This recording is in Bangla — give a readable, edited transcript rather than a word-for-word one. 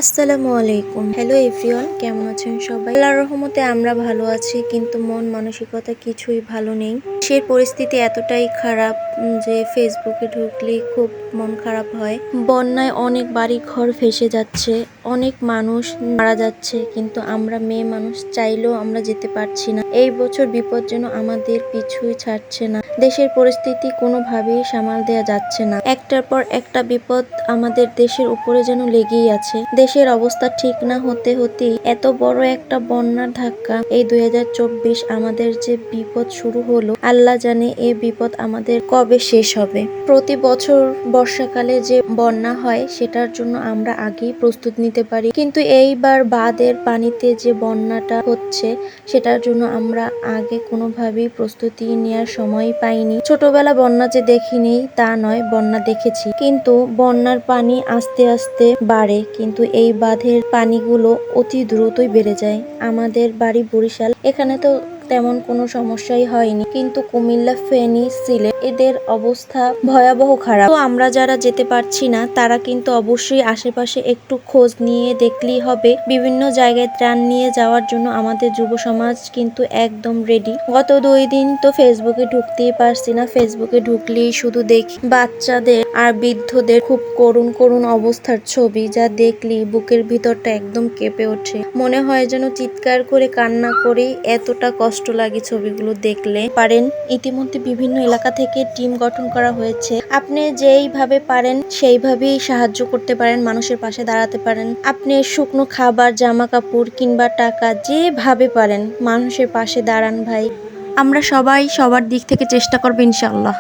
আসসালামু আলাইকুম। হ্যালো এভরিওয়ান, কেমন আছেন সবাই? আল্লাহর রহমতে আমরা ভালো আছি, কিন্তু মন মানসিকতা কিছুই ভালো নেই। সেই পরিস্থিতি এতটাই খারাপ যে ফেসবুকে ঢুকলেই খুব মন খারাপ হয়। বন্যায় অনেক বাড়ি ঘর ভেসে যাচ্ছে, অনেক মানুষ মারা যাচ্ছে, কিন্তু আমরা মেয়ে মানুষ চাইলেও আমরা যেতে পারছি না। এই বছর বিপদ যেন আমাদের পিছুই ছাড়ছে না। দেশের পরিস্থিতি কোনোভাবেই সামাল দেওয়া যাচ্ছে না। একটার পর একটা বিপদ আমাদের দেশের উপরে যেন লেগেই আছে। দেশের অবস্থা ঠিক না হতে হতেই এত বড় একটা বন্যার ধাক্কা। এই 2024 আমাদের যে বিপদ শুরু হলো, আল্লাহ জানে এই বিপদ আমাদের কবে শেষ হবে। প্রতি বছর বর্ষাকালে যে বন্যা হয় সেটার জন্য আমরা আগেই প্রস্তুত নিতে পারি, কিন্তু এইবার বাঁধের পানিতে যে বন্যাটা হচ্ছে সেটার জন্য আমরা আগে কোনোভাবেই প্রস্তুতি নেওয়ার সময় পাইনি। ছোটবেলা বন্যা যে দেখিনি তা নয়, বন্যা দেখেছি, কিন্তু বন্যার পানি আস্তে আস্তে বাড়ে, কিন্তু এই বাঁধের পানিগুলো অতি দ্রুতই বেড়ে যায়। আমাদের বাড়ি বরিশাল, এখানে তো তেমন কোনো সমস্যাই হয়নি, কিন্তু কুমিল্লা, ফেনী, সিলেট এদের অবস্থা ভয়াবহ খারাপ। তো আমরা যারা যেতে পারছি না তারা কিন্তু অবশ্যই আশেপাশে একটু খোঁজ নিয়ে দেখলেই হবে। বিভিন্ন জায়গায় ত্রাণ নিয়ে যাওয়ার জন্য আমাদের যুব সমাজ কিন্তু একদম রেডি। গত 2 দিন তো ফেসবুকে ঢুকতেই পারছি না। ফেসবুকে ঢুকলেই শুধু দেখি বাচ্চাদের আর বৃদ্ধদের খুব করুণ করুণ অবস্থার ছবি, যা দেখলেই বুকের ভিতরটা একদম কেঁপে ওঠে। মনে হয় যেন চিৎকার করে কান্না করেই এতটা কষ্ট লাগে ছবিগুলো দেখলে। পারেন, ইতিমধ্যে বিভিন্ন এলাকা থেকে টিম গঠন করা হয়েছে। আপনি যেইভাবে পারেন সেইভাবেই সাহায্য করতে পারেন, মানুষের পাশে দাঁড়াতে পারেন। আপনি শুকনো খাবার, জামা কাপড় কিংবা টাকা, যেভাবে পারেন মানুষের পাশে দাঁড়ান ভাই। আমরা সবাই সবার দিক থেকে চেষ্টা করবো ইনশাআল্লাহ।